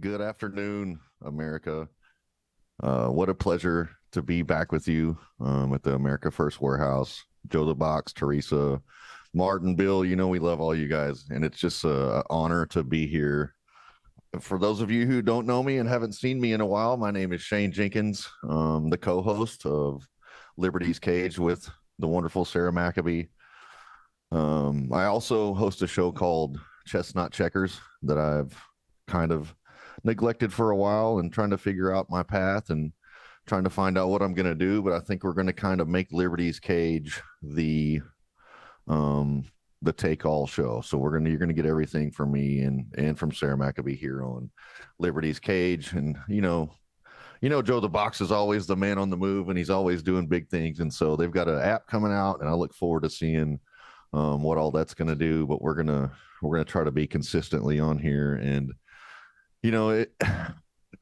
Good afternoon, America. What a pleasure to be back with you at the America First Warehouse. Joe the Box, Teresa, Martin, Bill, we love all you guys. And it's just an honor to be here. For those of you who don't know me and haven't seen me in a while, my name is Shane Jenkins, the co host of Liberty's Cage with the wonderful Sarah Maccabee. I also host a show called Chestnut Checkers that I've kind of neglected for a while and trying to figure out my path and trying to find out what I'm going to do. But I think we're going to kind of make Liberty's Cage um, the take all show. So you're going to get everything from me and from Sarah Maccabee here on Liberty's Cage. And, Joe the Box is always the man on the move and he's always doing big things. And so they've got an app coming out and I look forward to seeing what all that's going to do. But we're going to try to be consistently on here. And,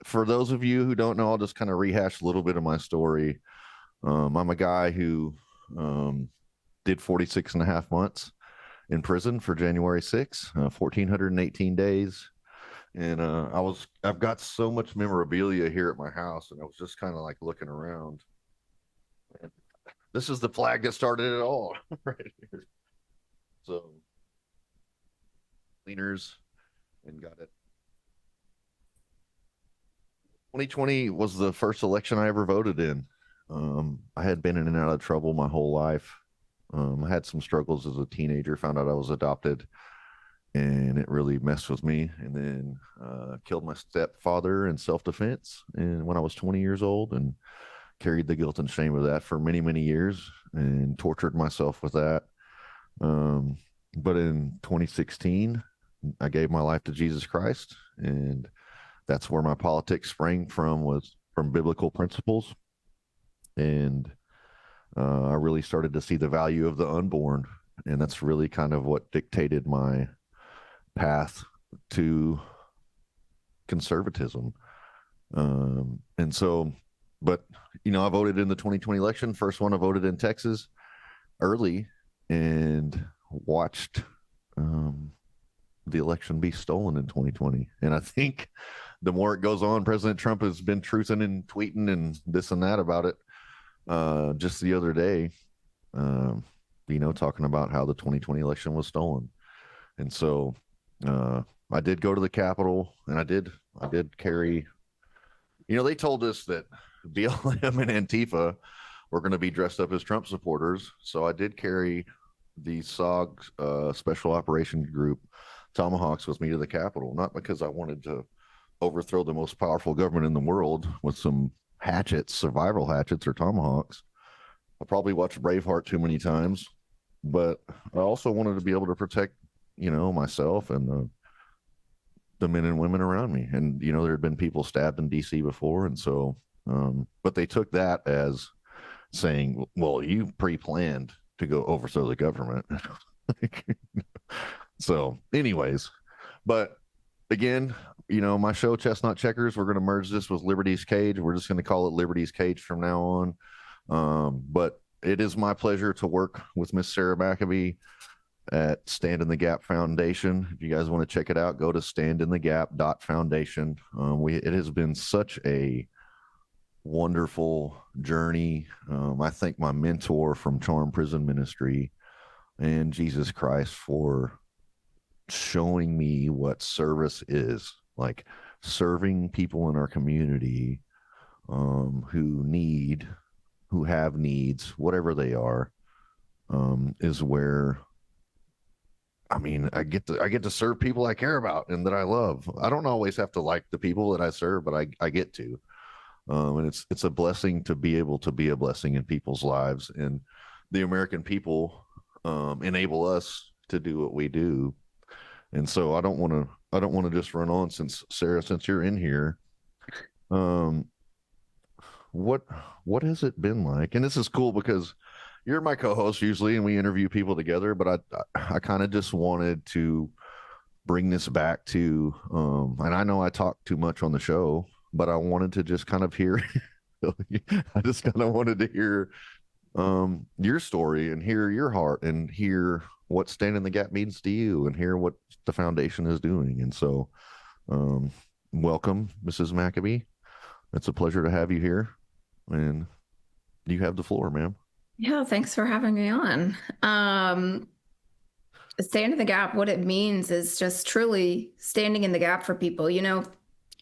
for those of you who don't know, I'll just kind of rehash a little bit of my story. I'm a guy who did 46 and a half months in prison for January 6, 1,418 days. And I've got so much memorabilia here at my house, and I was just kind of like looking around. And this is the flag that started it all right here. So, cleaners and got it. 2020 was the first election I ever voted in. I had been in and out of trouble my whole life. I had some struggles as a teenager, found out I was adopted, and it really messed with me. And then killed my stepfather in self-defense and when I was 20 years old, and carried the guilt and shame of that for many, many years and tortured myself with that. But in 2016, I gave my life to Jesus Christ, and that's where my politics sprang from, was from biblical principles. And I really started to see the value of the unborn. And that's really kind of what dictated my path to conservatism. And so, but, I voted in the 2020 election, first one I voted in Texas early, and watched the election be stolen in 2020. And I think the more it goes on, President Trump has been truthing and tweeting and this and that about it. Just the other day, talking about how the 2020 election was stolen. And so I did go to the Capitol, and I did carry, they told us that BLM and Antifa were going to be dressed up as Trump supporters. So I did carry the SOG Special Operation Group Tomahawks with me to the Capitol, not because I wanted to overthrow the most powerful government in the world with some hatchets, survival hatchets or tomahawks. I probably watched Braveheart too many times, but I also wanted to be able to protect, myself and the men and women around me. And, there had been people stabbed in DC before. And so, but they took that as saying, well, you pre-planned to go overthrow the government. So anyways, but again, my show Chestnut Checkers, we're going to merge this with Liberty's Cage. We're just going to call it Liberty's Cage from now on. But it is my pleasure to work with Miss Sarah Maccabee at Stand in the Gap Foundation. If you guys want to check it out, go to standinthegap.foundation. It has been such a wonderful journey. I thank my mentor from Charm Prison Ministry and Jesus Christ for showing me what service is, like serving people in our community who have needs, whatever they are, is where I get to serve people I care about and that I love. I don't always have to like the people that I serve, but I get to. And it's a blessing to be able to be a blessing in people's lives, and the American people enable us to do what we do. And so I don't want to just run on, since you're in here. What has it been like? And this is cool because you're my co-host usually, and we interview people together, but I kind of just wanted to bring this back to, and I know I talk too much on the show, but I wanted to just kind of hear, I just kind of wanted to hear your story and hear your heart and hear what Stand in the Gap means to you and hear what the foundation is doing. And so welcome, Mrs. Maccabee. It's a pleasure to have you here, and you have the floor, ma'am. Yeah, thanks for having me on. Stand in the gap, what it means is just truly standing in the gap for people. You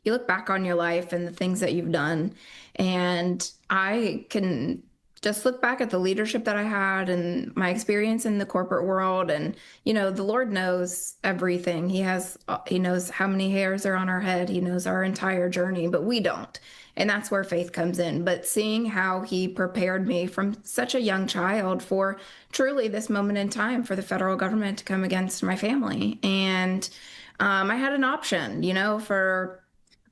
look back on your life and the things that you've done, and I can just look back at the leadership that I had and my experience in the corporate world. And, the Lord knows everything. He knows how many hairs are on our head. He knows our entire journey, but we don't. And that's where faith comes in. But seeing how he prepared me from such a young child for truly this moment in time for the federal government to come against my family. And I had an option, for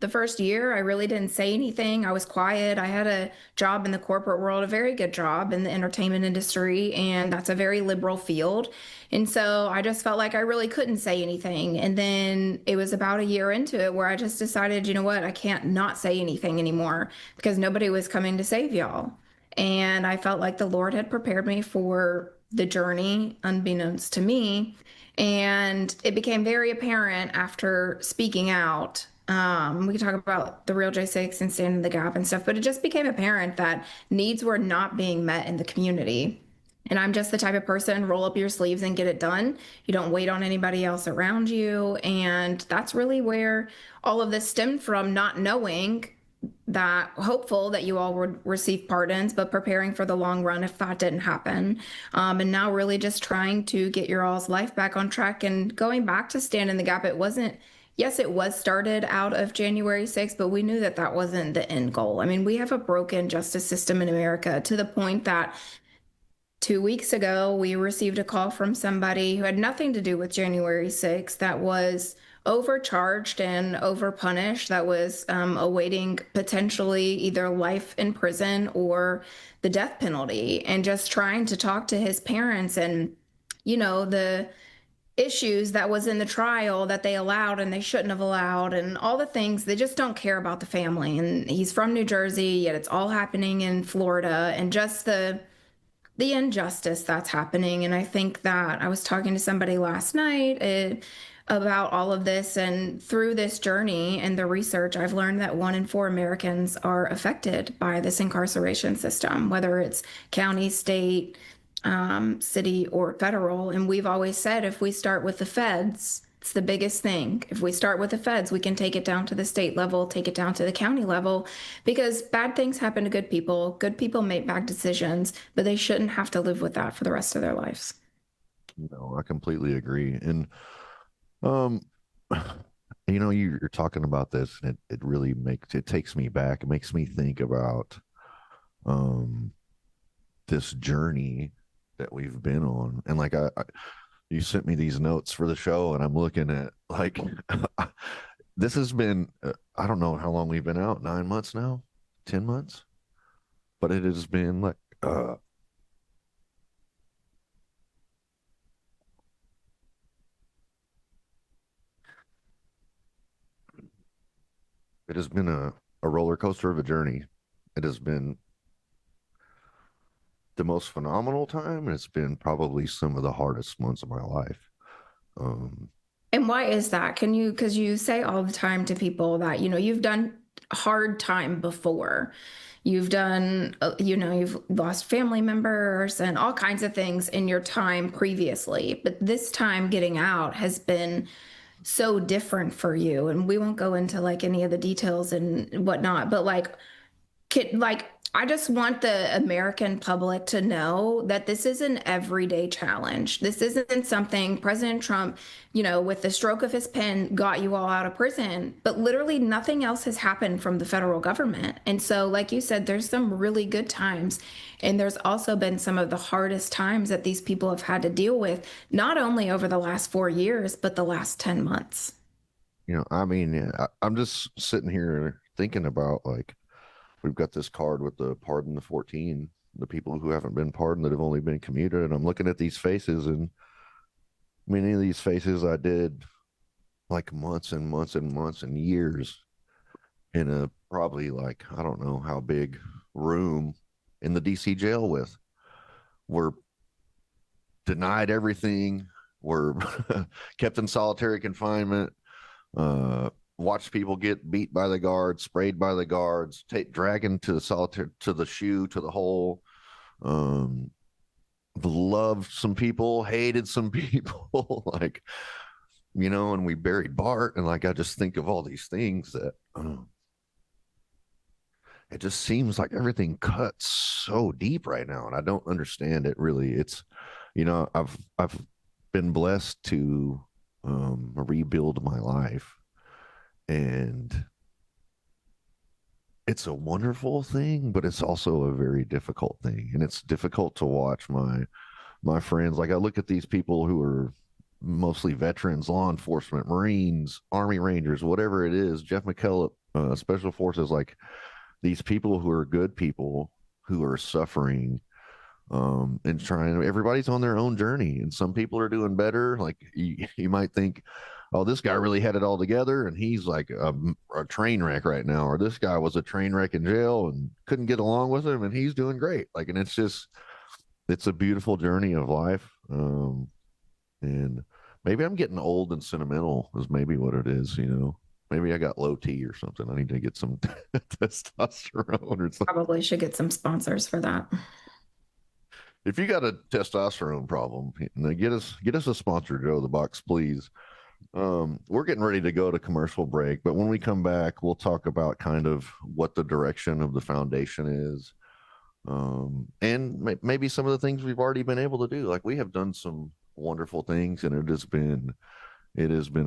the first year, I really didn't say anything. I was quiet. I had a job in the corporate world, a very good job in the entertainment industry, and that's a very liberal field. And so I just felt like I really couldn't say anything. And then it was about a year into it where I just decided, you know what, I can't not say anything anymore because nobody was coming to save y'all. And I felt like the Lord had prepared me for the journey, unbeknownst to me. And it became very apparent after speaking out. We could talk about the Real J6 and standing the gap and stuff, but it just became apparent that needs were not being met in the community. And I'm just the type of person, roll up your sleeves and get it done. You don't wait on anybody else around you. And that's really where all of this stemmed from, not knowing that, hopeful that you all would receive pardons, but preparing for the long run if that didn't happen. And now really just trying to get your all's life back on track and going back to stand in the gap. It wasn't, yes, it was started out of January 6th, but we knew that that wasn't the end goal. I mean, we have a broken justice system in America to the point that 2 weeks ago, we received a call from somebody who had nothing to do with January 6th that was overcharged and overpunished, that was awaiting potentially either life in prison or the death penalty, and just trying to talk to his parents and, the issues that was in the trial that they allowed and they shouldn't have allowed, and all the things. They just don't care about the family. And he's from New Jersey, yet it's all happening in Florida, and just the injustice that's happening. And I think that I was talking to somebody last night about all of this. And through this journey and the research, I've learned that 1 in 4 Americans are affected by this incarceration system, whether it's county, state, city, or federal. And we've always said if we start with the feds, it's the biggest thing. If we start with the feds, we can take it down to the state level, take it down to the county level, because bad things happen to good people. Good people make bad decisions, but they shouldn't have to live with that for the rest of their lives. No, I completely agree. And um, you're talking about this, and it really takes me back. It makes me think about um this journey that we've been on. And like you sent me these notes for the show, and I'm looking at like this has been I don't know how long we've been out, 9 months now, 10 months, but it has been like it has been a roller coaster of a journey. It has been the most phenomenal time, and it's been probably some of the hardest months of my life. um And why is that? Because you say all the time to people that, you've done hard time before. You've done, you've lost family members and all kinds of things in your time previously. But this time getting out has been so different for you. And we won't go into like any of the details and whatnot, but I just want the American public to know that this is an everyday challenge. This isn't something President Trump, with the stroke of his pen, got you all out of prison, but literally nothing else has happened from the federal government. And so, like you said, there's some really good times, and there's also been some of the hardest times that these people have had to deal with, not only over the last 4 years, but the last 10 months. I mean, I'm just sitting here thinking about, like, we've got this card with the pardon the 14, the people who haven't been pardoned that have only been commuted. And I'm looking at these faces, and many of these faces I did like months and months and months and years in a probably, like, I don't know how big room in the DC jail with. Were denied everything, were kept in solitary confinement, watched people get beat by the guards, sprayed by the guards, dragged to the solitaire, to the shoe, to the hole. Loved some people, hated some people, like, you know, and we buried Bart. And like, I just think of all these things that it just seems like everything cuts so deep right now. And I don't understand it really. It's, you know, I've been blessed to rebuild my life, and it's a wonderful thing, but it's also a very difficult thing. And it's difficult to watch my friends. Like, I look at these people who are mostly veterans, law enforcement, Marines, Army Rangers, whatever it is, Jeff McKellop, Special Forces, like these people who are good people who are suffering, and trying. Everybody's on their own journey, and some people are doing better. Like you might think, oh, this guy really had it all together, and he's like a train wreck right now, or this guy was a train wreck in jail and couldn't get along with him, and he's doing great. Like, and it's a beautiful journey of life. And maybe I'm getting old and sentimental is maybe what it is, you know. Maybe I got low T or something. I need to get some testosterone or something. Probably should get some sponsors for that. If you got a testosterone problem, get us a sponsor, Joe the Box, please. We're getting ready to go to commercial break, but when we come back, we'll talk about kind of what the direction of the foundation is, and maybe some of the things we've already been able to do. Like, we have done some wonderful things, and it has been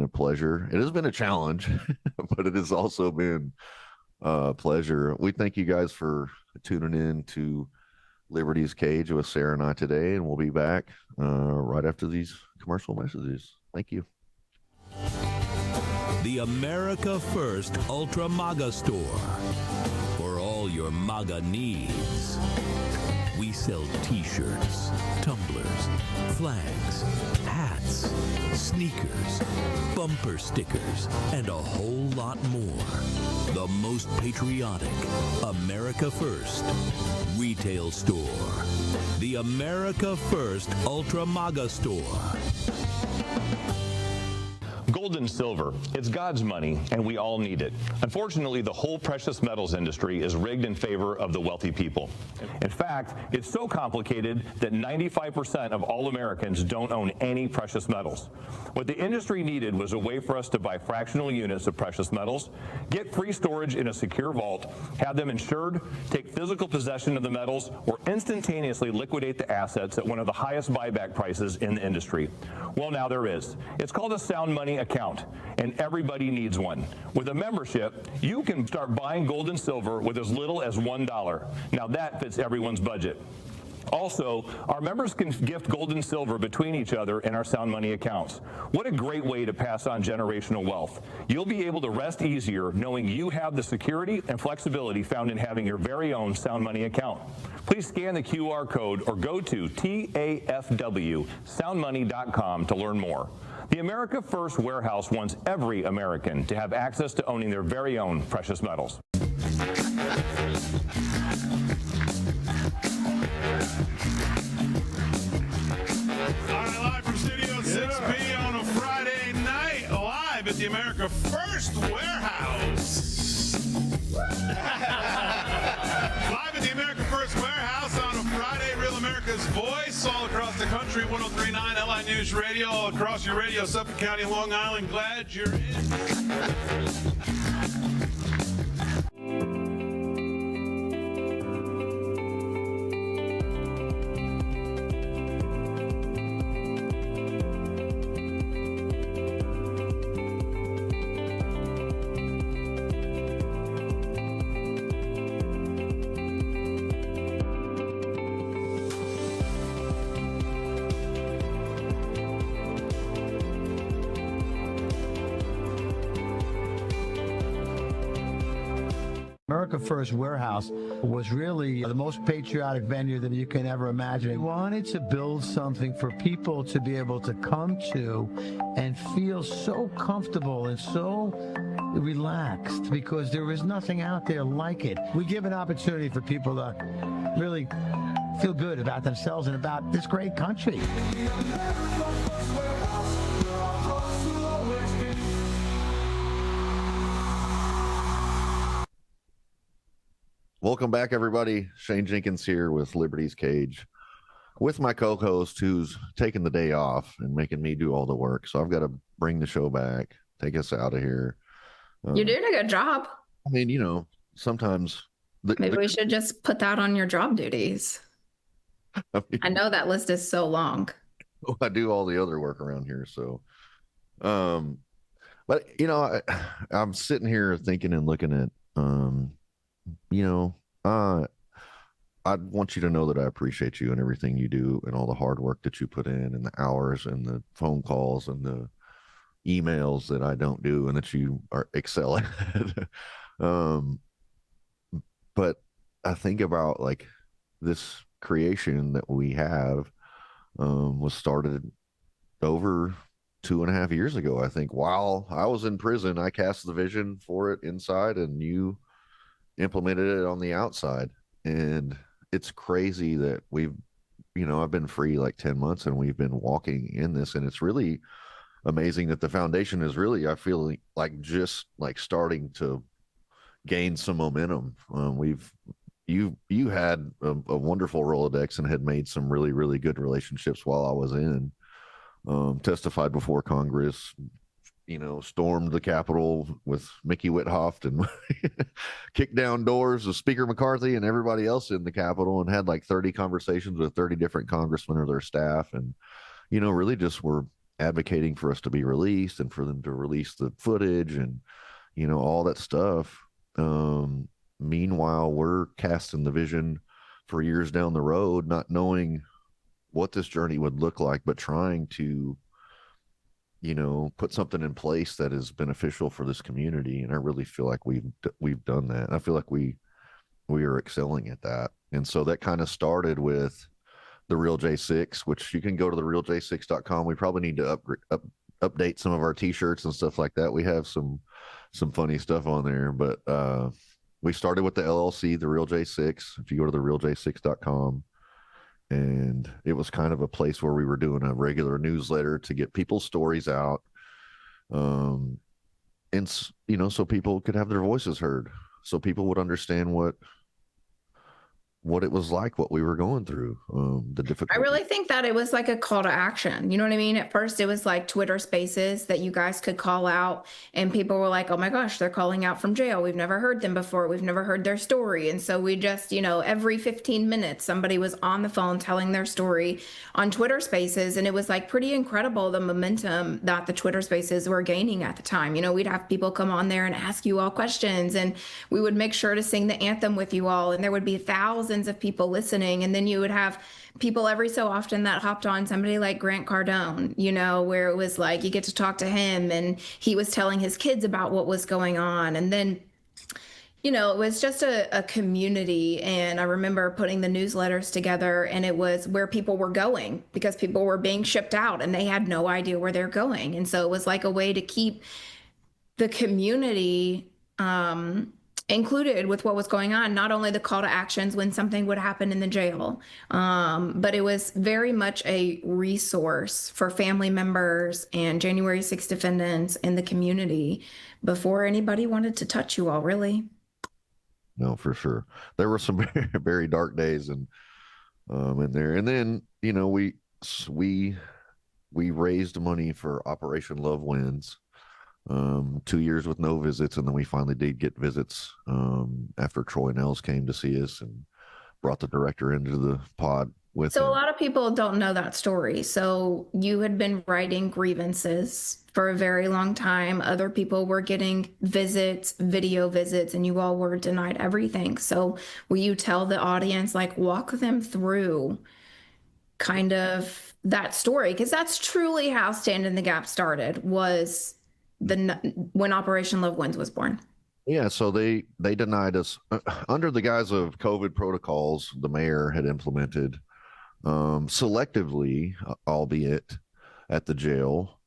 a pleasure. It has been a challenge, but it has also been a pleasure. We thank you guys for tuning in to Liberty's Cage with Sarah and I today, and we'll be back right after these commercial messages. Thank you. The America First Ultra MAGA store for all your MAGA needs. We sell t-shirts, tumblers, flags, hats, sneakers, bumper stickers, and a whole lot more. The most patriotic America First retail store. The America First Ultra MAGA store. Gold and silver, it's God's money, and we all need it. Unfortunately, the whole precious metals industry is rigged in favor of the wealthy people. In fact, it's so complicated that 95% of all Americans don't own any precious metals. What the industry needed was a way for us to buy fractional units of precious metals, get free storage in a secure vault, have them insured, take physical possession of the metals, or instantaneously liquidate the assets at one of the highest buyback prices in the industry. Well, now there is. It's called a Sound Money account, and everybody needs one. With a membership, you can start buying gold and silver with as little as $1. Now that fits everyone's budget. Also, our members can gift gold and silver between each other in our Sound Money accounts. What a great way to pass on generational wealth. You'll be able to rest easier knowing you have the security and flexibility found in having your very own Sound Money account. Please scan the QR code or go to tafwsoundmoney.com to learn more. The America First Warehouse wants every American to have access to owning their very own precious metals. All right, live from Studio 6B on a Friday night, live at the America First Warehouse. Live at the America First Warehouse on a Friday, Real America's Voice, all across the country, 103.9 LI News Radio, all across your radio, Suffolk County, Long Island. Glad you're in. America First Warehouse was really the most patriotic venue that you can ever imagine. We wanted to build something for people to be able to come to and feel so comfortable and so relaxed, because there is nothing out there like it. We give an opportunity for people to really feel good about themselves and about this great country. Welcome back, everybody. Shane Jenkins here with Liberty's Cage, with my co-host who's taking the day off and making me do all the work. So I've got to bring the show back, take us out of here. You're doing a good job. I mean, you know, sometimes Maybe we should just put that on your job duties. I know that list is so long. I do all the other work around here. So, but you know, I'm sitting here thinking and looking at, you know, I want you to know that I appreciate you and everything you do and all the hard work that you put in and the hours and the phone calls and the emails that I don't do and that you are excel at. But I think about like this creation that we have was started over 2.5 years ago. I think while I was in prison, I cast the vision for it inside and you implemented it on the outside. And it's crazy that we've, you know, I've been free like 10 months and we've been walking in this, and it's really amazing that the foundation is really, I feel like just like starting to gain some momentum. You had a wonderful Rolodex and had made some really, really good relationships while I was in, testified before Congress, you know, stormed the Capitol with Mickey Whithoft and kicked down doors of Speaker McCarthy and everybody else in the Capitol, and had like 30 conversations with 30 different congressmen or their staff. And, you know, really just were advocating for us to be released and for them to release the footage and, you know, all that stuff. Meanwhile, we're casting the vision for years down the road, not knowing what this journey would look like, but trying to, you know, put something in place that is beneficial for this community. And I really feel like we've done that. And I feel like we are excelling at that. And so that kind of started with the Real J6, which you can go to the realj6.com. We probably need to update some of our t-shirts and stuff like that. We have some funny stuff on there, but we started with the LLC, the Real J6. If you go to the realj6.com, and it was kind of a place where we were doing a regular newsletter to get people's stories out. And, you know, so people could have their voices heard, so people would understand what it was like, what we were going through, the difficulty. I really think that it was like a call to action. You know what I mean? At first, it was like Twitter Spaces that you guys could call out, and people were like, oh my gosh, they're calling out from jail. We've never heard them before. We've never heard their story. And so we just, you know, every 15 minutes, somebody was on the phone telling their story on Twitter Spaces. And it was like pretty incredible, the momentum that the Twitter Spaces were gaining at the time. You know, we'd have people come on there and ask you all questions, and we would make sure to sing the anthem with you all. And there would be thousands of people listening. And then you would have people every so often that hopped on, somebody like Grant Cardone, you know, where it was like you get to talk to him and he was telling his kids about what was going on. And then, you know, it was just a community. And I remember putting the newsletters together, and it was where people were going because people were being shipped out and they had no idea where they're going. And so it was like a way to keep the community included with what was going on, not only the call to actions when something would happen in the jail, but it was very much a resource for family members and January 6th defendants in the community before anybody wanted to touch you all, really. No, for sure. There were some very, very dark days and in there. And then, you know, we raised money for Operation Love Wins. 2 years with no visits, and then we finally did get visits after Troy Nels came to see us and brought the director into the pod with him. A lot of people don't know that story. So you had been writing grievances for a very long time. Other people were getting visits, video visits, and you all were denied everything. So will you tell the audience, like, walk them through kind of that story? Because that's truly how Stand in the Gap started, was when Operation Love Wins was born. Yeah, so they denied us under the guise of COVID protocols the mayor had implemented selectively, albeit at the jail.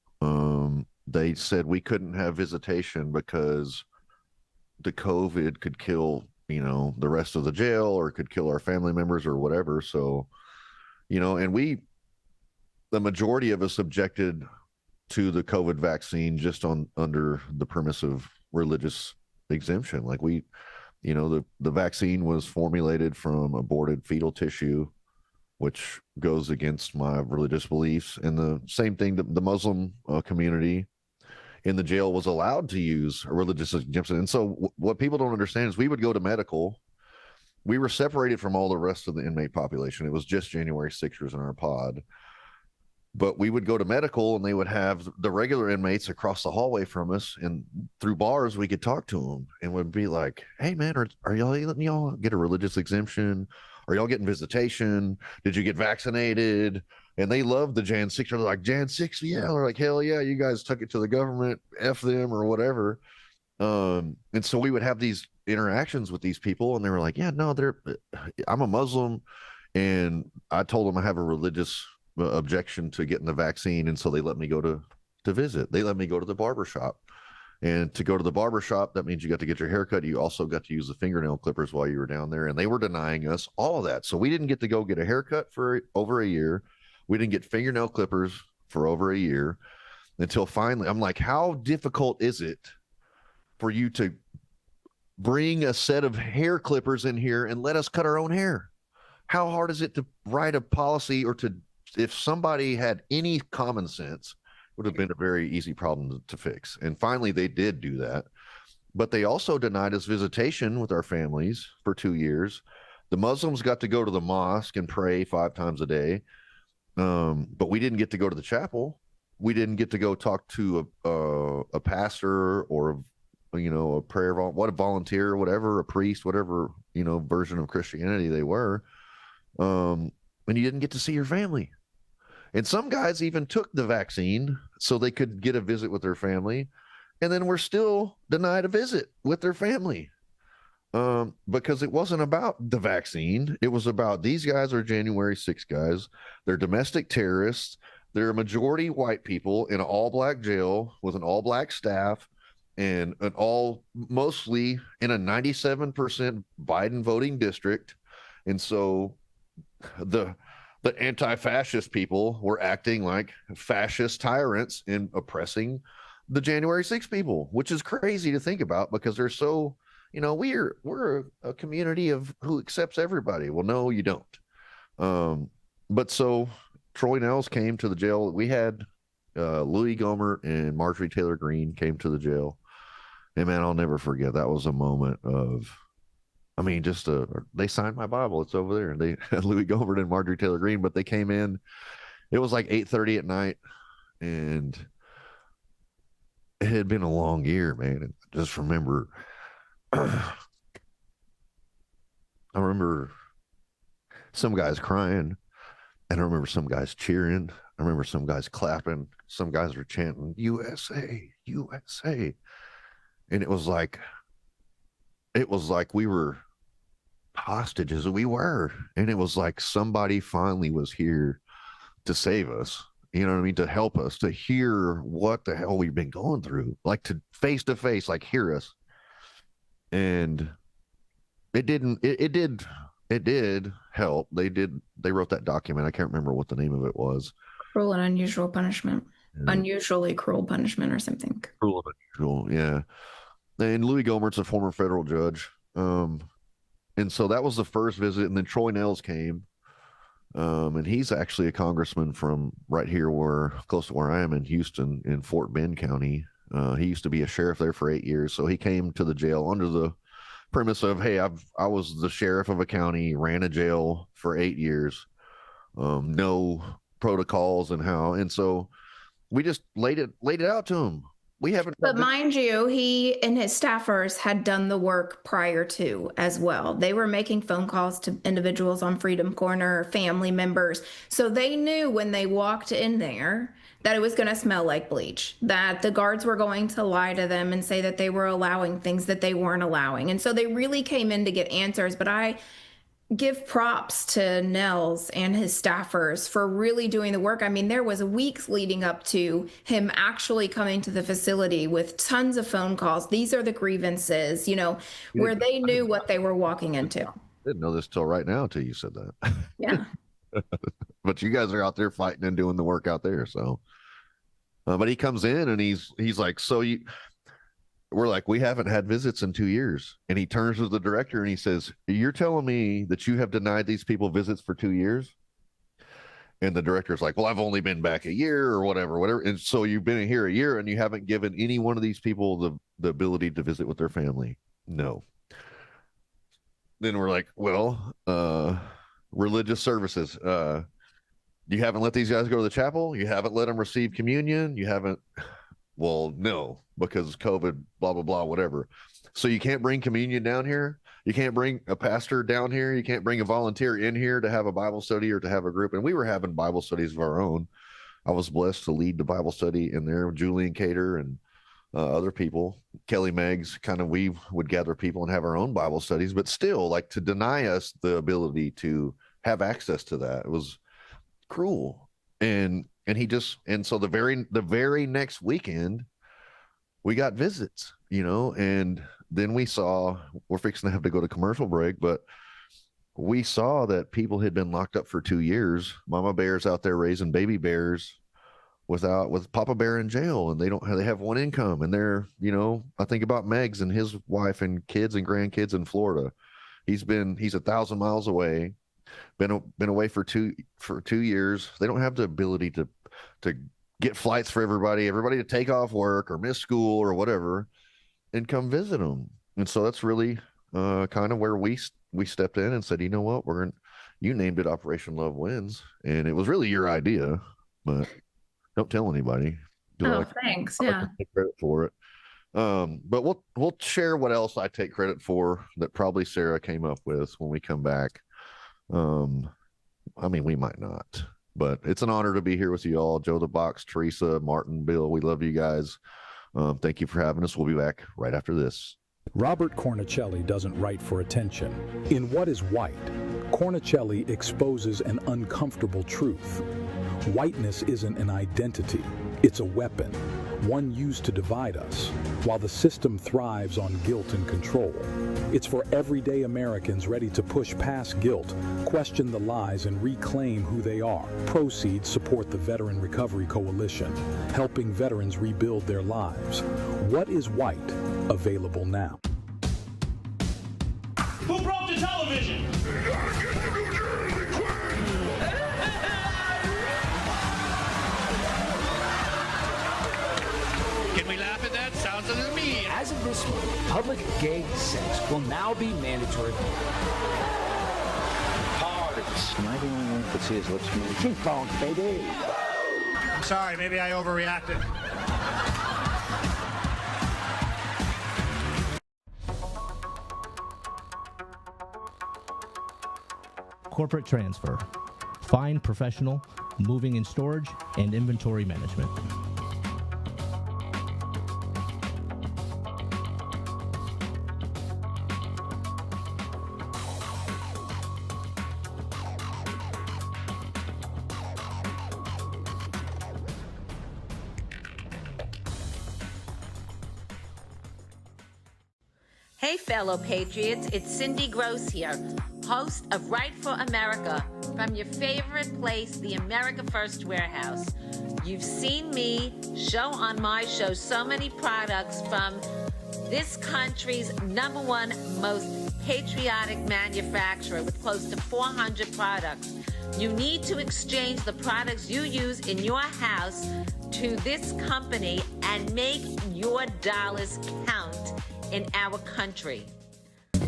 They said we couldn't have visitation because the COVID could kill, you know, the rest of the jail, or could kill our family members or whatever. So, you know, and the majority of us objected to the COVID vaccine just under the premise of religious exemption. Like the vaccine was formulated from aborted fetal tissue, which goes against my religious beliefs. And the same thing, the Muslim community in the jail was allowed to use a religious exemption. And so what people don't understand is we would go to medical. We were separated from all the rest of the inmate population. It was just January 6ers in our pod. But we would go to medical and they would have the regular inmates across the hallway from us. And through bars, we could talk to them and would be like, hey, man, are y'all letting y'all get a religious exemption? Are y'all getting visitation? Did you get vaccinated? And they loved the Jan 6. They're like, Jan 6? Yeah. They're like, hell yeah, you guys took it to the government, F them or whatever. And so we would have these interactions with these people and they were like, yeah, no, I'm a Muslim. And I told them I have a religious objection to getting the vaccine. And so they let me go to visit. They let me go to the barber shop. And to go to the barber shop, that means you got to get your hair cut. You also got to use the fingernail clippers while you were down there. And they were denying us all of that. So we didn't get to go get a haircut for over a year. We didn't get fingernail clippers for over a year until finally, I'm like, how difficult is it for you to bring a set of hair clippers in here and let us cut our own hair? How hard is it to write a policy or if somebody had any common sense, would have been a very easy problem to fix. And finally, they did do that. But they also denied us visitation with our families for 2 years. The Muslims got to go to the mosque and pray 5 times a day. But we didn't get to go to the chapel. We didn't get to go talk to a pastor or, a prayer, a volunteer, whatever, a priest, whatever, version of Christianity they were. And you didn't get to see your family. And some guys even took the vaccine so they could get a visit with their family. And then were still denied a visit with their family because it wasn't about the vaccine. It was about these guys are January 6 guys. They're domestic terrorists. They're a majority white people in an all-black jail with an all-black staff and mostly in a 97% Biden voting district. And so the anti-fascist people were acting like fascist tyrants in oppressing the January 6 people, which is crazy to think about because they're so, we're a community of who accepts everybody. Well, no, you don't. But so Troy Nehls came to the jail. We had Louis Gohmert and Marjorie Taylor Greene came to the jail. And man, I'll never forget. That was a moment of, they signed my Bible. It's over there. And they had Louis Gohmert and Marjorie Taylor Greene, but they came in. It was like 8:30 at night, and it had been a long year, man. And I just remember, I remember some guys crying, and I remember some guys cheering. I remember some guys clapping. Some guys were chanting USA, USA, and it was like we were hostages. We were, and it was like somebody finally was here to save us. You know what I mean? To help us, to hear what the hell we've been going through, like to face, like hear us. And it did help. They wrote that document. I can't remember what the name of it was. Cruel and unusual punishment. Yeah. Unusually cruel punishment or something. Cruel and unusual, yeah. And Louis Gohmert's a former federal judge. And so that was the first visit. And then Troy Nehls came. And he's actually a congressman from right here close to where I am in Houston in Fort Bend County. He used to be a sheriff there for 8 years. So he came to the jail under the premise of, hey, I was the sheriff of a county, ran a jail for 8 years, no protocols and so we just laid it out to him. We haven't. But mind you, he and his staffers had done the work prior to as well. They were making phone calls to individuals on Freedom Corner, family members. So they knew when they walked in there that it was going to smell like bleach, that the guards were going to lie to them and say that they were allowing things that they weren't allowing. And so they really came in to get answers. But I give props to Nehls and his staffers for really doing the work. I mean, there was weeks leading up to him actually coming to the facility with tons of phone calls. These are the grievances, where they knew what they were walking into. I didn't know this till right now, till you said that. Yeah. But you guys are out there fighting and doing the work out there. So, but he comes in and he's like, so we're like, we haven't had visits in 2 years. And he turns to the director and he says, you're telling me that you have denied these people visits for 2 years? And the director's like, well, I've only been back a year or whatever. And so you've been here a year and you haven't given any one of these people the ability to visit with their family? No. Then we're like, well, religious services. You haven't let these guys go to the chapel? You haven't let them receive communion? You haven't? Well, no, because COVID, blah, blah, blah, whatever. So you can't bring communion down here? You can't bring a pastor down here? You can't bring a volunteer in here to have a Bible study or to have a group? And we were having Bible studies of our own. I was blessed to lead the Bible study in there, Julian Cater and other people. Kelly Meggs, kind of, we would gather people and have our own Bible studies, but still, like, to deny us the ability to have access to that, it was cruel. And so the very next weekend we got visits, and then we're fixing to have to go to commercial break, but we saw that people had been locked up for 2 years. Mama bears out there raising baby bears with Papa Bear in jail, and they have one income, and they're, I think about Meggs and his wife and kids and grandkids in Florida. He's 1,000 miles away, been away for 2 years. They don't have the ability to get flights for everybody to take off work or miss school or whatever and come visit them. And so that's really kind of where we stepped in and said, you know what, you named it Operation Love Wins, and it was really your idea, but don't tell anybody. Thanks. I Yeah. can take credit for it. But we'll share what else I take credit for that probably Sarah came up with when we come back. I mean, we might not, but it's an honor to be here with you all. Joe the Box, Teresa, Martin, Bill, we love you guys. Thank you for having us. We'll be back right after this. Robert Cornicelli doesn't write for attention. In What is White, Cornicelli exposes an uncomfortable truth. Whiteness isn't an identity, it's a weapon, one used to divide us, while the system thrives on guilt and control. It's for everyday Americans ready to push past guilt, question the lies, and reclaim who they are. Proceeds support the Veteran Recovery Coalition, helping veterans rebuild their lives. What is White? Available now. Who broke the television? Can we laugh at that? Sounds like me. As of this month, public gay sex will now be mandatory. Parties. Am I the only one who could see his lips move? Cheekbones, baby. I'm sorry, maybe I overreacted. Corporate transfer, fine professional, moving and storage, and inventory management. Hey, fellow patriots, it's Cindy Gross here, host of Right for America, from your favorite place, the America First Warehouse. You've seen me show on my show so many products from this country's #1 most patriotic manufacturer with close to 400 products. You need to exchange the products you use in your house to this company and make your dollars count in our country. All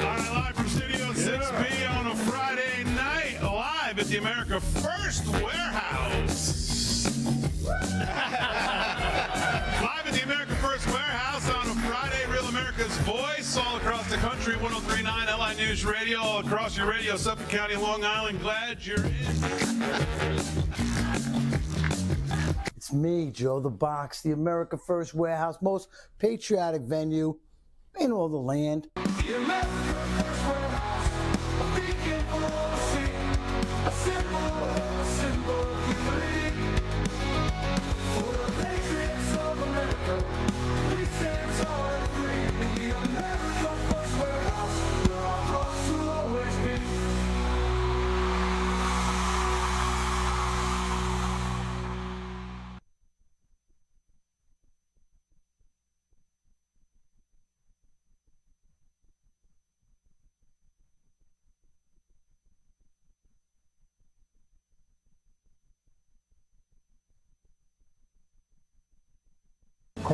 right, live from Studio 6B on a Friday night, live at the America First Warehouse. Live at the America First Warehouse on a Friday, Real America's Voice, all across the country, 103.9 LI News Radio, all across your radio, Suffolk County, Long Island. Glad you're in. It's me, Joe the Box, the America First Warehouse, most patriotic venue in all the land.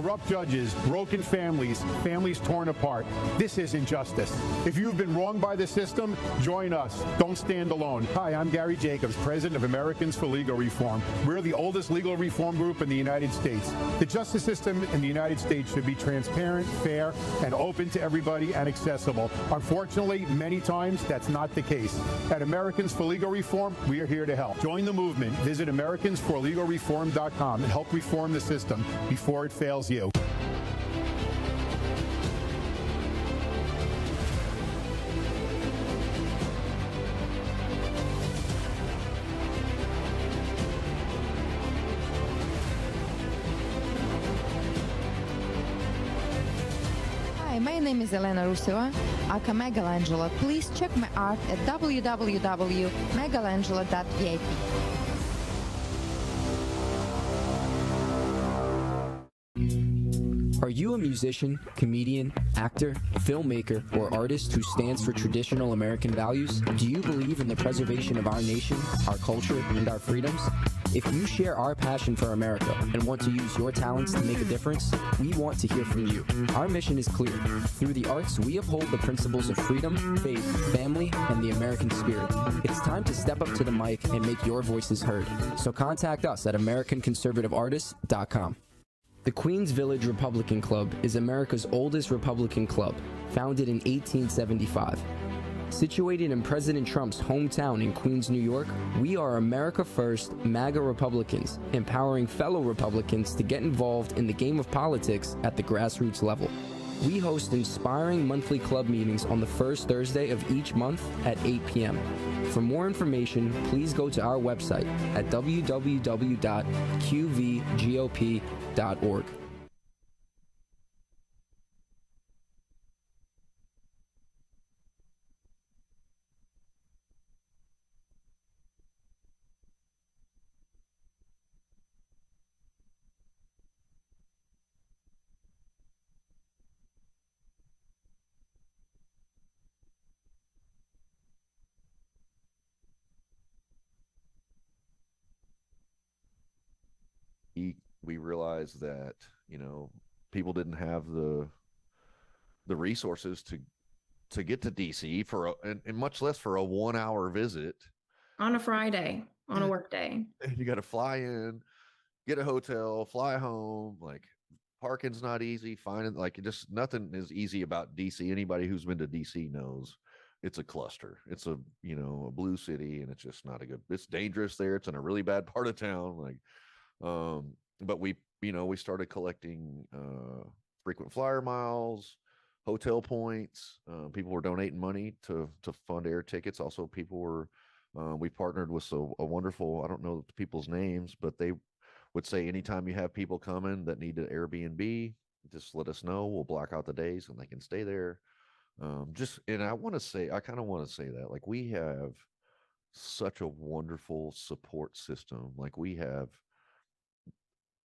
corrupt judges, broken families, families torn apart. This is injustice. If you've been wronged by the system, join us. Don't stand alone. Hi, I'm Gary Jacobs, president of Americans for Legal Reform. We're the oldest legal reform group in the United States. The justice system in the United States should be transparent, fair, and open to everybody and accessible. Unfortunately, many times that's not the case. At Americans for Legal Reform, we are here to help. Join the movement. Visit AmericansForLegalReform.com and help reform the system before it fails you. Hi, my name is Elena Ruseva, aka Megalangela. Please check my art at www.megalangela.vip. Are you a musician, comedian, actor, filmmaker, or artist who stands for traditional American values? Do you believe in the preservation of our nation, our culture, and our freedoms? If you share our passion for America and want to use your talents to make a difference, we want to hear from you. Our mission is clear. Through the arts, we uphold the principles of freedom, faith, family, and the American spirit. It's time to step up to the mic and make your voices heard. So contact us at AmericanConservativeArtists.com. The Queens Village Republican Club is America's oldest Republican club, founded in 1875. Situated in President Trump's hometown in Queens, New York, we are America First MAGA Republicans, empowering fellow Republicans to get involved in the game of politics at the grassroots level. We host inspiring monthly club meetings on the first Thursday of each month at 8 p.m. For more information, please go to our website at www.qvgop.org. We realized that, people didn't have the resources to get to DC and much less for a 1-hour visit on a Friday, on a work day. You got to fly in, get a hotel, fly home. Like, parking's not easy. Finding, just nothing is easy about DC. Anybody who's been to DC knows it's a cluster. It's a blue city, and it's just not it's dangerous there. It's in a really bad part of town. But we started collecting frequent flyer miles, hotel points. People were donating money to fund air tickets. Also, people were, we partnered with a wonderful, I don't know the people's names, but they would say, anytime you have people coming that need an Airbnb, just let us know. We'll block out the days and they can stay there. And I kind of want to say that, we have such a wonderful support system. We have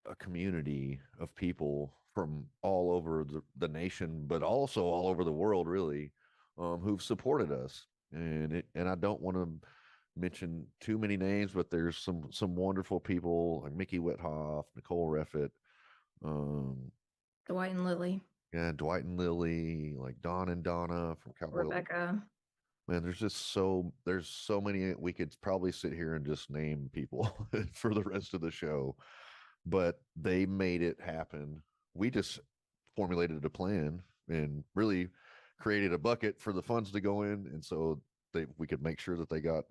a community of people from all over the nation, but also all over the world, really, who've supported us. And I don't want to mention too many names, but there's some wonderful people like Mickey Withoff, Nicole Reffitt, Dwight and Lily. Yeah, Dwight and Lily, like Don and Donna from Cowboy. Rebecca. Man, there's so many. We could probably sit here and just name people for the rest of the show. But they made it happen. We just formulated a plan and really created a bucket for the funds to go in. And so we could make sure that they got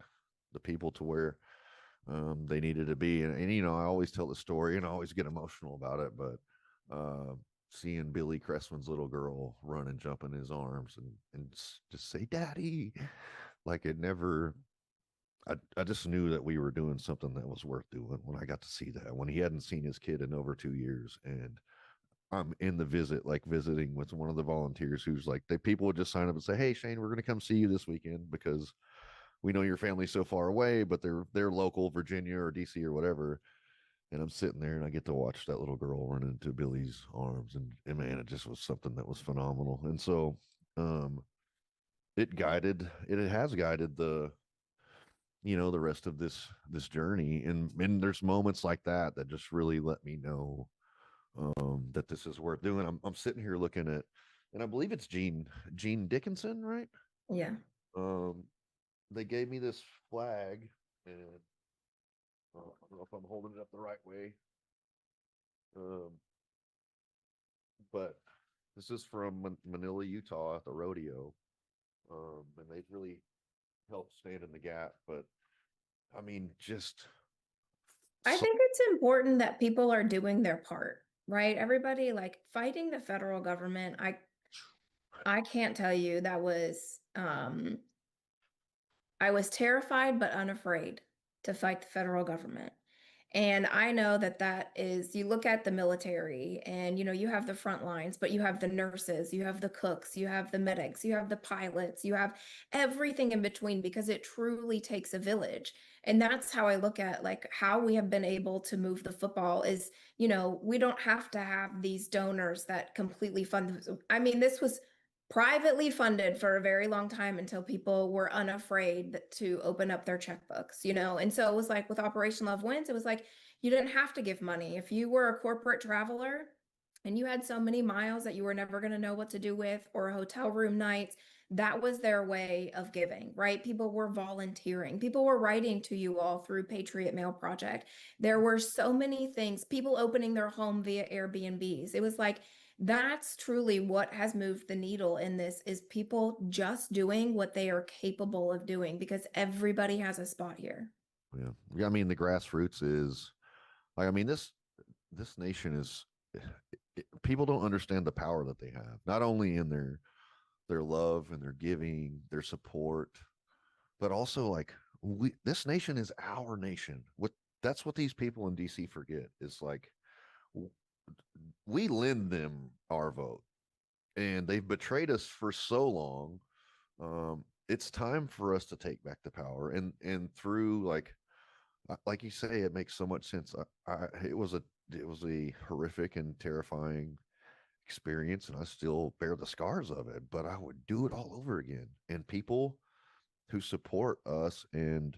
the people to where they needed to be. And I always tell the story and I always get emotional about it. But seeing Billy Cressman's little girl run and jump in his arms and just say, "Daddy," it never... I just knew that we were doing something that was worth doing when I got to see that, when he hadn't seen his kid in over 2 years. And I'm in the visiting with one of the volunteers who's people would just sign up and say, "Hey, Shane, we're going to come see you this weekend because we know your family's so far away, but they're local, Virginia or DC or whatever." And I'm sitting there and I get to watch that little girl run into Billy's arms. And man, it just was something that was phenomenal. And so it has guided the rest of this journey. And there's moments like that just really let me know that this is worth doing. I'm sitting here looking at, and I believe it's Gene Dickinson, right? Yeah. They gave me this flag, and I don't know if I'm holding it up the right way. But this is from Manila, Utah, at the rodeo, and they've really helped stand in the gap. But I mean, I think it's important that people are doing their part, right? Everybody like fighting the federal government. I can't tell you that was I was terrified but unafraid to fight the federal government. And I know that that is, you look at the military and, you have the front lines, but you have the nurses, you have the cooks, you have the medics, you have the pilots, you have everything in between because it truly takes a village. And that's how I look at like how we have been able to move the football is, we don't have to have these donors that completely fund. I mean, this was privately funded for a very long time until people were unafraid to open up their checkbooks, And so it was like with Operation Love Wins, it was like you didn't have to give money. If you were a corporate traveler and you had so many miles that you were never going to know what to do with, or hotel room nights, that was their way of giving, right? People were volunteering. People were writing to you all through Patriot Mail Project. There were so many things, people opening their home via Airbnbs. It was like, that's truly what has moved the needle in this is people just doing what they are capable of doing because everybody has a spot here. Yeah. I mean, the grassroots is like, I mean, this nation is, people don't understand the power that they have, not only in their love and their giving, their support, but also like this nation is our nation. That's what these people in DC forget is like, we lend them our vote and they've betrayed us for so long. It's time for us to take back the power and through like you say, it makes so much sense. It was a horrific and terrifying experience and I still bear the scars of it, but I would do it all over again. And people who support us, and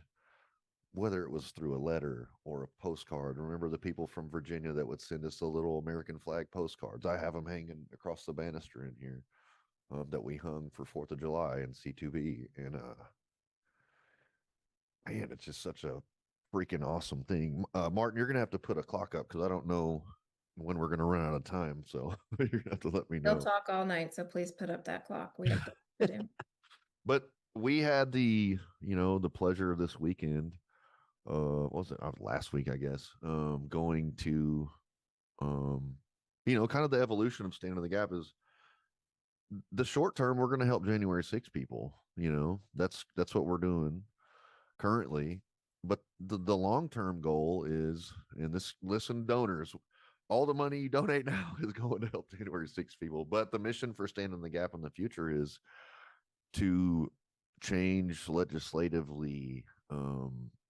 whether it was through a letter or a postcard, remember the people from Virginia that would send us the little American flag postcards. I have them hanging across the banister in here that we hung for 4th of July and C2B. And man, it's just such a freaking awesome thing. Martin, you're going to have to put a clock up because I don't know when we're going to run out of time. So you're going to have to let me know. They'll talk all night, so please put up that clock. We have to do. But we had the pleasure of this weekend. What was it last week, I guess, going to, kind of the evolution of Stand in the Gap is the short term. We're going to help January 6 people, that's what we're doing currently. But the long-term goal is, and this, listen, donors, all the money you donate now is going to help January 6 people. But the mission for Stand in the Gap in the future is to change legislatively,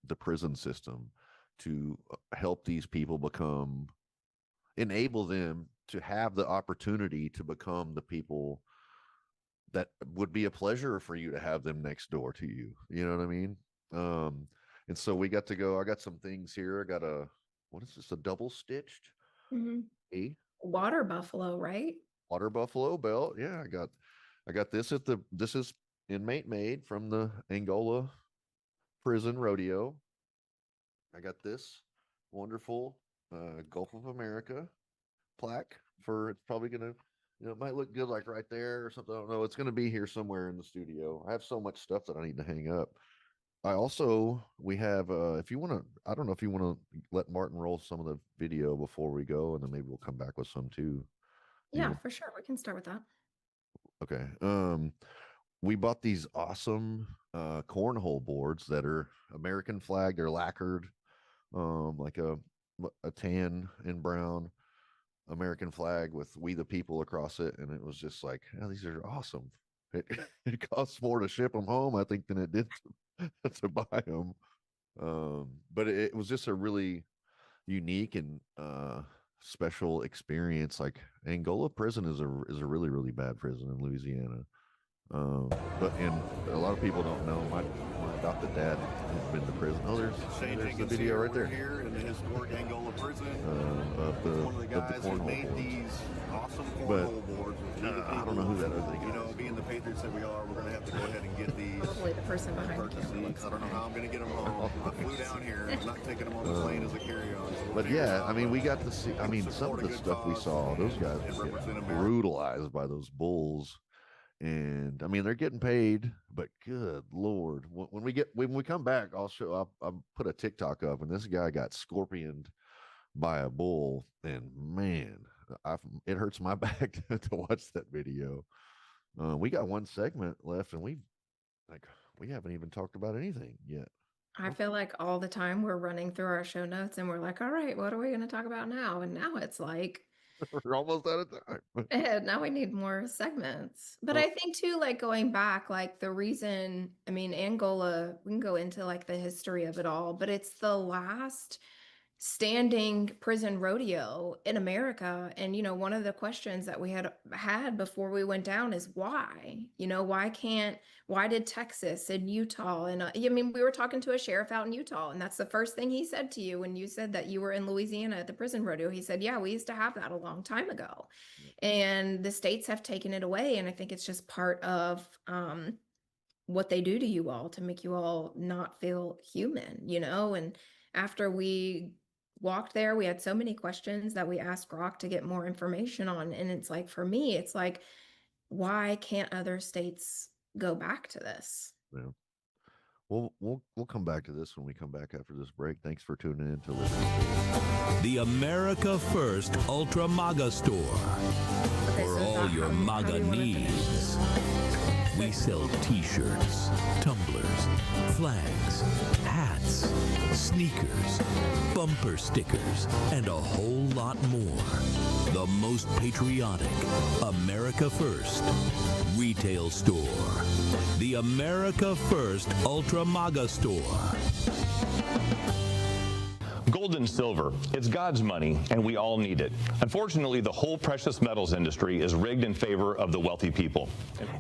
the prison system to help these people enable them to have the opportunity to become the people that would be a pleasure for you to have them next door to you. You know what I mean? And so we got to go, I got some things here. I got what is this? A double stitched water buffalo, right? Water buffalo belt. Yeah. I got this this is inmate made from the Angola prison rodeo. I got this wonderful Gulf of America plaque it's probably gonna, it might look good like right there or something. I don't know. It's gonna be here somewhere in the studio. I have so much stuff that I need to hang up. We have if you want to, I don't know if you want to let Martin roll some of the video before we go, and then maybe we'll come back with some too. Yeah, for sure. We can start with that. Okay. We bought these awesome cornhole boards that are American flag. They're lacquered, like a tan and brown American flag with "We the People" across it, and it was just like, oh, these are awesome. It costs more to ship them home, I think, than it did to buy them. But it was just a really unique and special experience. Like Angola prison is a really, really bad prison in Louisiana. But and a lot of people don't know my adopted dad has been to prison. Oh, there's the video right there. Here in the historic Angola prison. Of One of the guys who made these awesome cornhole boards. I don't know who that other guy is. You know, being the Patriots that we are, we're going to have to go ahead and get these. Hopefully the person behind the camera. I don't know how I'm going to get them home. I flew down here. I'm not taking them on the plane as a carry-on. So But yeah, I mean, we got to see. I mean, some of the stuff we saw, those guys were getting brutalized by those bulls. And I mean, they're getting paid, but good Lord, when we come back, I'll put a TikTok up, and this guy got scorpioned by a bull, and man, it hurts my back to watch that video. We got one segment left, and we haven't even talked about anything yet. I feel like all the time we're running through our show notes and we're like, all right, what are we going to talk about now? And now it's like, we're almost out of time. and now we need more segments. But I think too, like going back, like the reason, I mean, Angola, we can go into like the history of it all, but it's the last standing prison rodeo in America. And, you know, one of the questions that we had before we went down is why, you know, why did Texas and Utah and I mean, we were talking to a sheriff out in Utah, and that's the first thing he said to you when you said that you were in Louisiana at the prison rodeo. He said, yeah, we used to have that a long time ago, and the states have taken it away. And I think it's just part of what they do to you all to make you all not feel human, you know. And after we walked there, we had so many questions that we asked Grok to get more information on. And it's like, for me, it's like, why can't other states go back to this? Yeah. We'll come back to this when we come back after this break. Thanks for tuning in to listen. The America First Ultra MAGA Store. For all your MAGA needs. We sell t-shirts, tumblers, flags, hats, sneakers, bumper stickers, and a whole lot more. The most patriotic America First retail store. The America First Ultra MAGA Store. Gold and silver, it's God's money, and we all need it. Unfortunately, the whole precious metals industry is rigged in favor of the wealthy people.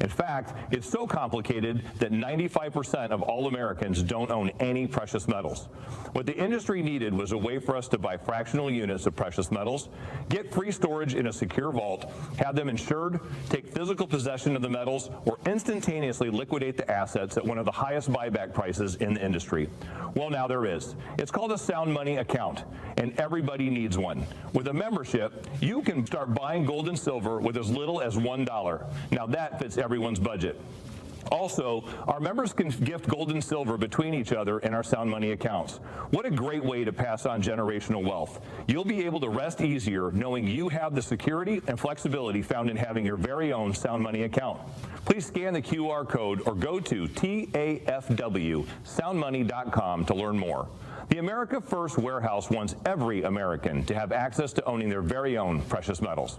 In fact, it's so complicated that 95% of all Americans don't own any precious metals. What the industry needed was a way for us to buy fractional units of precious metals, get free storage in a secure vault, have them insured, take physical possession of the metals, or instantaneously liquidate the assets at one of the highest buyback prices in the industry. Well, now there is. It's called a sound money account, and everybody needs one. With a membership, you can start buying gold and silver with as little as $1. Now that fits everyone's budget. Also, our members can gift gold and silver between each other in our Sound Money accounts. What a great way to pass on generational wealth. You'll be able to rest easier knowing you have the security and flexibility found in having your very own Sound Money account. Please scan the QR code or go to TAFWSoundmoney.com to learn more. The America First Warehouse wants every American to have access to owning their very own precious metals.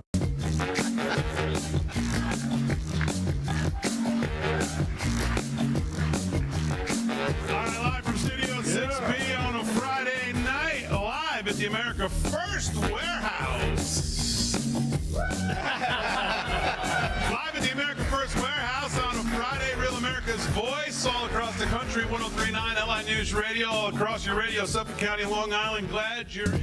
Live from Studio 6B on a Friday night, live at the America First Warehouse. Live at the America First Warehouse on a Friday, Real America's Voice, all across the country, 103.9 LI News Radio, all across your radio, Suffolk County, Long Island. Glad you're in.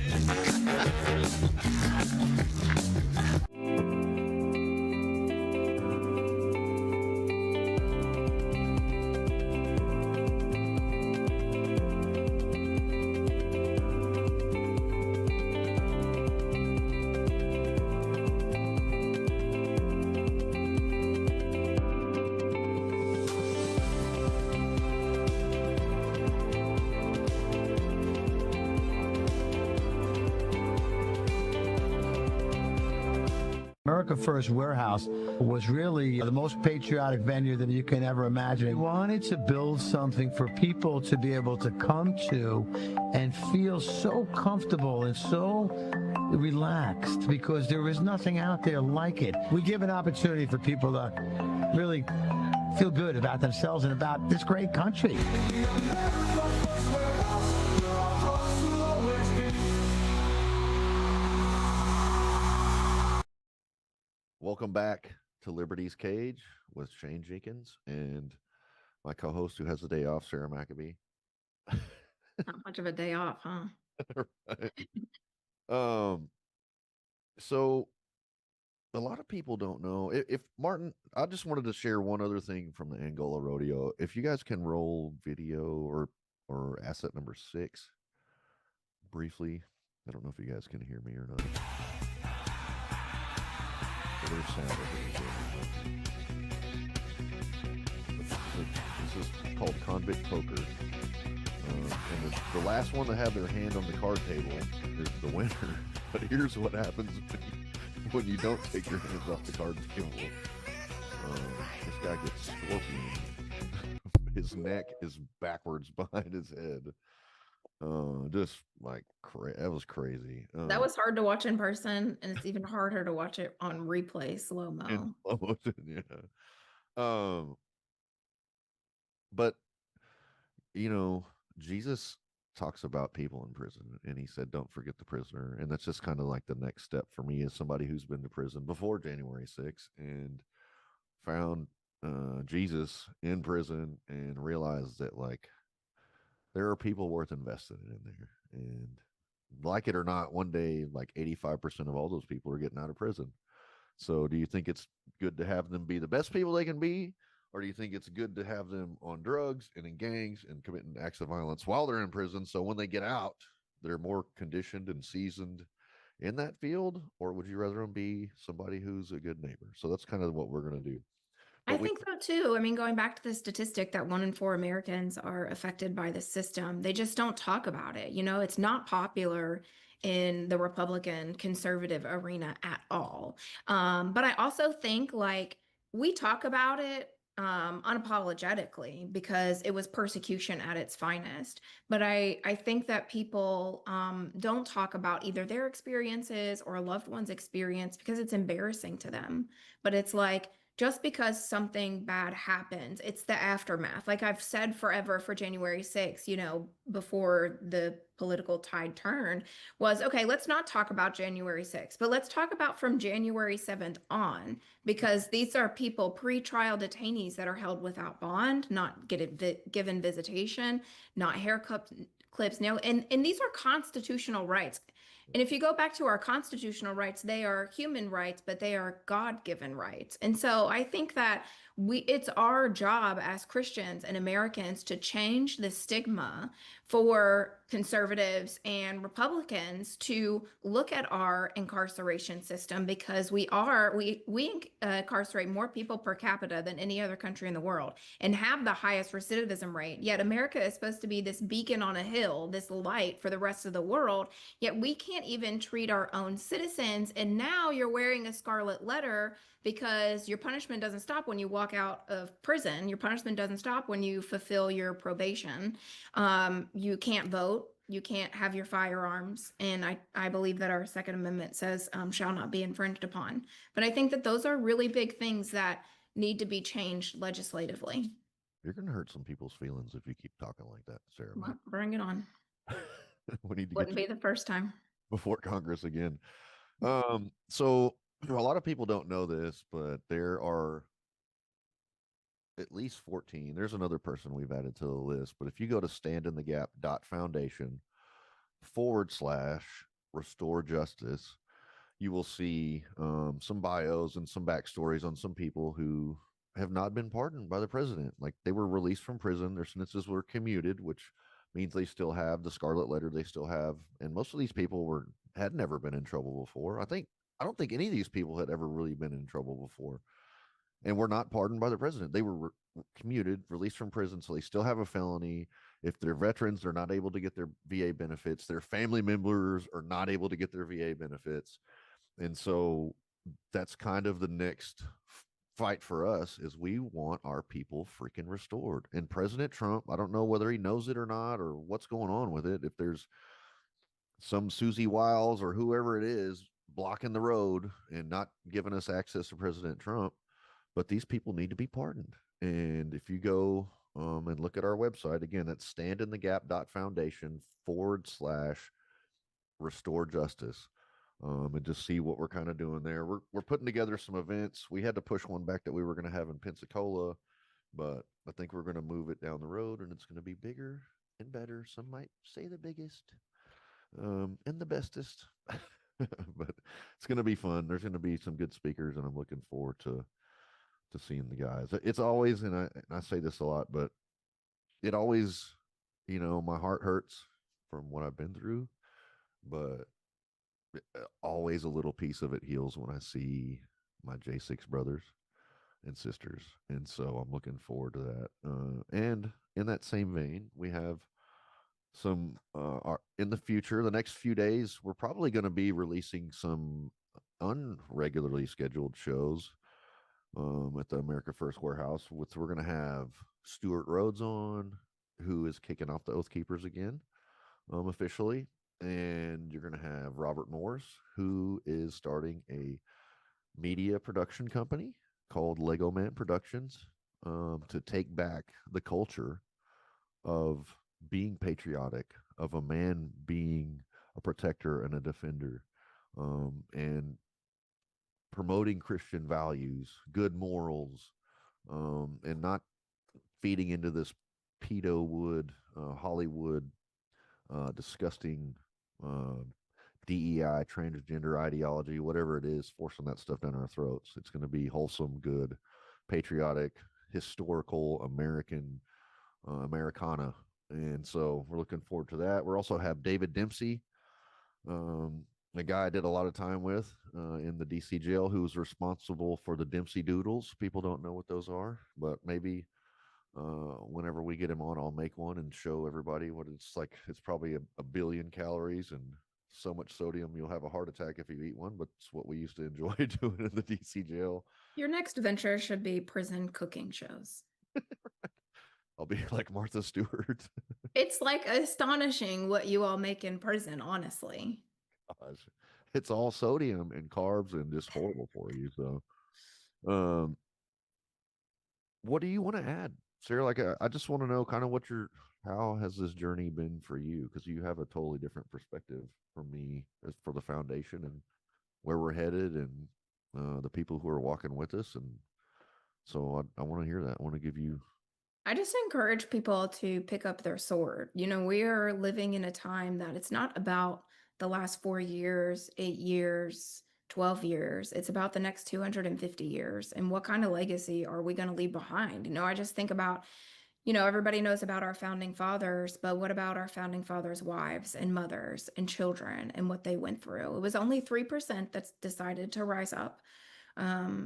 America First Warehouse was really the most patriotic venue that you can ever imagine. We wanted to build something for people to be able to come to and feel so comfortable and so relaxed, because there is nothing out there like it. We give an opportunity for people to really feel good about themselves and about this great country. Welcome back to Liberty's Cage with Shane Jenkins and my co-host who has a day off, Sarah Maccabee. Not much of a day off, huh? Right. So a lot of people don't know if Martin, I just wanted to share one other thing from the Angola rodeo. If you guys can roll video or asset number 6 briefly. I don't know if you guys can hear me or not. There's sound over here. This is called Convict Poker. And the last one to have their hand on the card table is the winner. But here's what happens when you don't take your hands off the card table. This guy gets scorpion. His neck is backwards behind his head. Just like that was crazy. That was hard to watch in person, and it's even harder to watch it on replay slow mo. Yeah. But you know, Jesus talks about people in prison, and he said, "Don't forget the prisoner." And that's just kind of like the next step for me as somebody who's been to prison before January 6th and found Jesus in prison and realized that like there are people worth investing in there. And like it or not, one day, like 85% of all those people are getting out of prison. So do you think it's good to have them be the best people they can be? Or do you think it's good to have them on drugs and in gangs and committing acts of violence while they're in prison? So when they get out, they're more conditioned and seasoned in that field? Or would you rather them be somebody who's a good neighbor? So that's kind of what we're going to do. I think so too. I mean, going back to the statistic that 1 in 4 Americans are affected by the system, they just don't talk about it. You know, it's not popular in the Republican conservative arena at all. But I also think like we talk about it unapologetically because it was persecution at its finest. But I think that people don't talk about either their experiences or a loved one's experience because it's embarrassing to them. But it's like, just because something bad happens, it's the aftermath. Like I've said forever for January 6th, you know, before the political tide turned, was okay, let's not talk about January 6th, but let's talk about from January 7th on, because these are people, pre-trial detainees that are held without bond, not given visitation, not haircut clips, no, and these are constitutional rights. And if you go back to our constitutional rights, they are human rights, but they are God-given rights. And so I think that it's our job as Christians and Americans to change the stigma for conservatives and Republicans to look at our incarceration system, because we incarcerate more people per capita than any other country in the world and have the highest recidivism rate. Yet America is supposed to be this beacon on a hill, this light for the rest of the world. Yet we can't even treat our own citizens. And now you're wearing a scarlet letter because your punishment doesn't stop when you walk out of prison. Your punishment doesn't stop when you fulfill your probation. You can't vote. You can't have your firearms. And I believe that our Second Amendment says shall not be infringed upon. But I think that those are really big things that need to be changed legislatively. You're going to hurt some people's feelings if you keep talking like that, Sarah. Well, bring it on. We need to Wouldn't be the first time. Before Congress again. So a lot of people don't know this, but there are at least 14. There's another person we've added to the list, but if you go to standinthegap.foundation/restore justice, you will see some bios and some backstories on some people who have not been pardoned by the president. Like they were released from prison, their sentences were commuted, which means they still have the scarlet letter, they still have, and most of these people had never been in trouble before. I don't think any of these people had ever really been in trouble before, and were not pardoned by the president. They were commuted, released from prison, so they still have a felony. If they're veterans, they're not able to get their VA benefits. Their family members are not able to get their VA benefits. And so that's kind of the next fight for us, is we want our people freaking restored. And President Trump, I don't know whether he knows it or not, or what's going on with it. If there's some Susie Wiles or whoever it is blocking the road and not giving us access to President Trump, but these people need to be pardoned. And if you go and look at our website, again, that's standinthegap.foundation/restore justice. and just see what we're kind of doing there. We're putting together some events. We had to push one back that we were going to have in Pensacola, but I think we're going to move it down the road, and it's going to be bigger and better. Some might say the biggest, and the bestest, but it's going to be fun. There's going to be some good speakers, and I'm looking forward to seeing the guys. It's always, and I say this a lot, but it always, my heart hurts from what I've been through, but always a little piece of it heals when I see my J6 brothers and sisters. And so I'm looking forward to that. And in that same vein, we have some in the future, the next few days, we're probably going to be releasing some unregularly scheduled shows at the America First Warehouse. We're going to have Stuart Rhodes on, who is kicking off the Oath Keepers again, officially. And you're going to have Robert Morris, who is starting a media production company called Lego Man Productions, to take back the culture of being patriotic, of a man being a protector and a defender, and promoting Christian values, good morals, and not feeding into this pedo wood, Hollywood, disgusting DEI, transgender ideology, whatever it is, forcing that stuff down our throats. It's going to be wholesome, good, patriotic, historical, American, Americana. And so we're looking forward to that. We'll also have David Dempsey, a guy I did a lot of time with in the DC jail, who was responsible for the Dempsey Doodles. People don't know what those are, but maybe whenever we get him on, I'll make one and show everybody what it's like. It's probably a billion calories and so much sodium you'll have a heart attack if you eat one, but it's what we used to enjoy doing in the DC jail. Your next venture should be prison cooking shows. I'll be like Martha Stewart. It's like astonishing what you all make in prison, honestly. Gosh, it's all sodium and carbs and just horrible for you. So, what do you want to add, Sarah? Like, I just want to know kind of how has this journey been for you? Because you have a totally different perspective from me as for the foundation and where we're headed and the people who are walking with us. And so I want to hear that. I want to give you. I just encourage people to pick up their sword. We are living in a time that it's not about the last 4 years, 8 years, 12 years. It's about the next 250 years. And what kind of legacy are we going to leave behind? I just think about, everybody knows about our founding fathers, but what about our founding fathers' wives and mothers and children and what they went through? It was only 3% that decided to rise up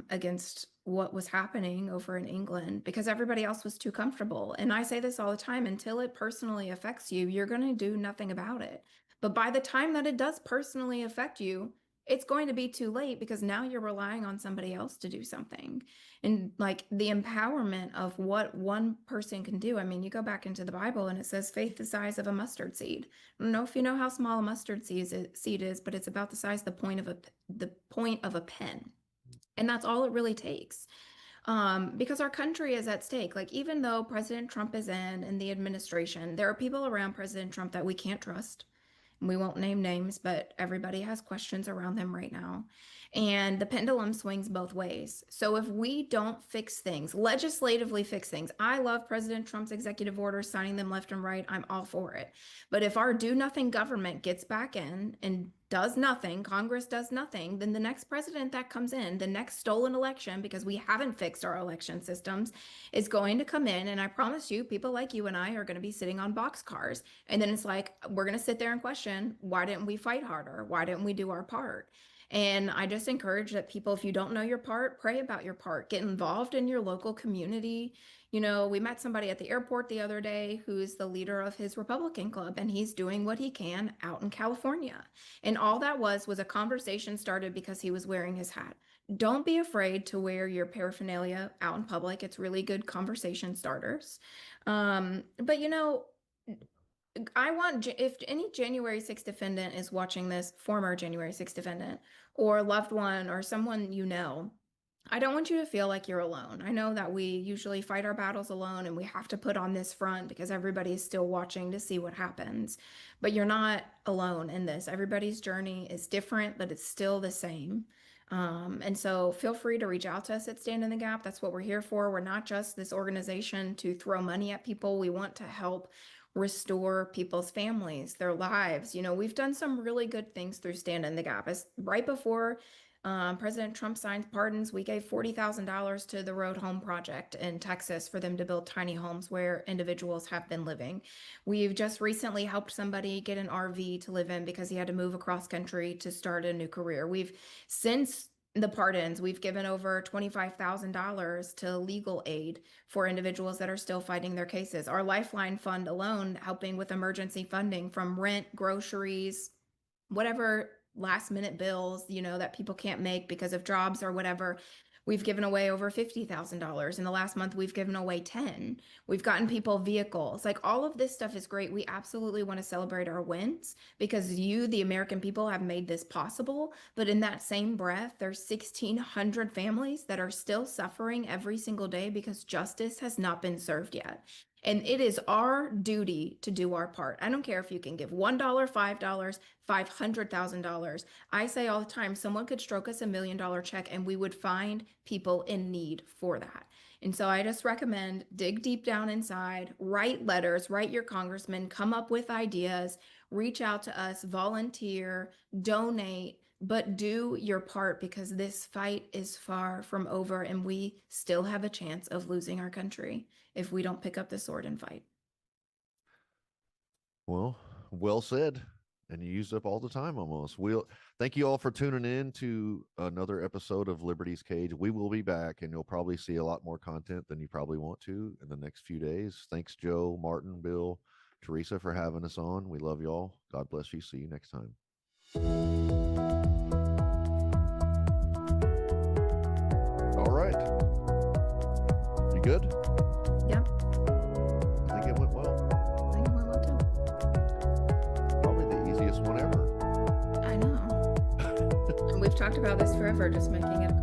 against what was happening over in England because everybody else was too comfortable. And I say this all the time, until it personally affects you, you're going to do nothing about it. But by the time that it does personally affect you, it's going to be too late because now you're relying on somebody else to do something. And like the empowerment of what one person can do. I mean, you go back into the Bible and it says faith the size of a mustard seed. I don't know if you know how small a mustard seed is, but it's about the size of the point of a pen. And that's all it really takes. Because our country is at stake. Like, even though President Trump is in the administration, there are people around President Trump that we can't trust. We won't name names, but everybody has questions around them right now. And the pendulum swings both ways. So if we don't fix things, legislatively fix things, I love President Trump's executive orders, signing them left and right. I'm all for it. But if our do-nothing government gets back in and does nothing, Congress does nothing, then the next president that comes in, the next stolen election, because we haven't fixed our election systems, is going to come in. And I promise you, people like you and I are going to be sitting on boxcars. And then it's like, we're going to sit there and question, why didn't we fight harder? Why didn't we do our part? And I just encourage that people, if you don't know your part, pray about your part. Get involved in your local community. We met somebody at the airport the other day who's the leader of his Republican club, and he's doing what he can out in California. And all that was a conversation started because he was wearing his hat. Don't be afraid to wear your paraphernalia out in public. It's really good conversation starters. But I want, if any January 6th defendant is watching this, former January 6th defendant or loved one or someone I don't want you to feel like you're alone. I know that we usually fight our battles alone and we have to put on this front because everybody is still watching to see what happens. But you're not alone in this. Everybody's journey is different, but it's still the same. And so feel free to reach out to us at Stand in the Gap. That's what we're here for. We're not just this organization to throw money at people. We want to help restore people's families, their lives. You know, we've done some really good things through Stand in the Gap. As right before President Trump signed pardons, we gave $40,000 to the Road Home Project in Texas for them to build tiny homes where individuals have been living. We've just recently helped somebody get an RV to live in because he had to move across country to start a new career. We've, since the pardons, we've given over $25,000 to legal aid for individuals that are still fighting their cases. Our Lifeline Fund alone, helping with emergency funding from rent, groceries, whatever last minute bills, you know, that people can't make because of jobs or whatever. We've given away over $50,000. In the last month, we've given away 10. We've gotten people vehicles. Like, all of this stuff is great. We absolutely want to celebrate our wins because you, the American people, have made this possible. But in that same breath, there's 1,600 families that are still suffering every single day because justice has not been served yet. And it is our duty to do our part. I don't care if you can give $1, $5, $500,000. I say all the time, someone could stroke us $1 million check and we would find people in need for that. And so I just recommend dig deep down inside, write letters, write your congressman, come up with ideas, reach out to us, volunteer, donate, but do your part because this fight is far from over and we still have a chance of losing our country if we don't pick up the sword and fight. Well, well said. And you used up all the time almost. We'll thank you all for tuning in to another episode of Liberty's Cage. We will be back and you'll probably see a lot more content than you probably want to in the next few days. Thanks, Joe, Martin, Bill, Teresa, for having us on. We love y'all. God bless you. See you next time. All right. You good? Yep. I think it went well. I think it went well too. Probably the easiest one ever. I know. We've talked about this forever, just making it a